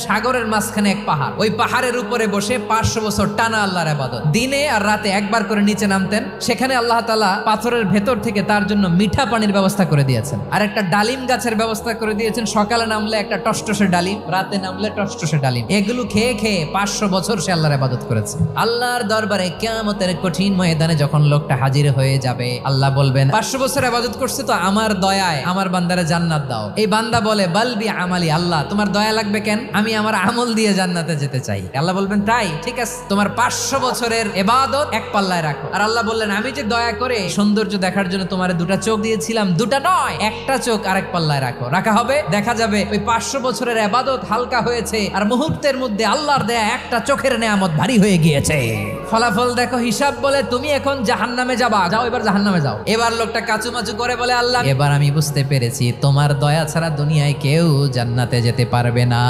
সাগরের মাঝখানে এক পাহাড়, ওই পাহাড়ের উপরে বসে 500 বছর টানা আল্লাহর ইবাদত। দিনে আর রাতে একবার করে নিচে নামতেন। সেখানে আল্লাহ তাআলা পাথরের ভেতর থেকে তার জন্য মিঠা পানির ব্যবস্থা করে দিয়েছেন, আর একটা ডালিম গাছের ব্যবস্থা করে দিয়েছেন। সকালে নামলে একটা টসটসে ডালিম, রাতে নামলে টসটসে ডালিম। এগুলো খেয়ে খেয়ে 500 বছর সে আল্লাহর ইবাদত করেছে। আল্লাহর দরবারে কিয়ামতের কঠিন ময়দানে যখন লোকটা হাজির হয়ে যাবে, আল্লাহ বলবেন 500 বছর ইবাদত করছে তো আমার দয়ায় আমার বান্দারে জান্নাত দাও। এই বান্দা বলে বালবি আমালি, আল্লাহ তোমার দয়া লাগবে কেন, আমি আমার আমল দিয়ে জান্নাতে যেতে চাই। আল্লাহ বলবেন তাই, ঠিক আছে, তোমার 500 বছরের ইবাদত এক পাল্লায় রাখো। আর আল্লাহ বললেন আমি যে দয়া করে সৌন্দর্য দেখার জন্য তোমার দুটা চোখ দিয়েছিলাম, দুটা নয় একটা চোখ আরেক পাল্লায় রাখো। রাখা হবে, দেখা যাবে ওই 500 বছরের ইবাদত হালকা হয়েছে, আর মুহূর্তের মধ্যে আল্লাহর দেয়া একটা চোখের নেয়ামত ভারী হয়ে গিয়েছে। ফলাফল দেখো, হিসাব বলে তুমি এখন জাহান্নামে যাবা, যাও এবার জাহান্নামে যাও। এবার লোকটা কাচুমাচু করে বলে আল্লাহ এবার আমি বুঝতে পেরেছি তোমার দয়া ছাড়া দুনিয়ায় কেউ জান্নাতে যেতে পারবে না।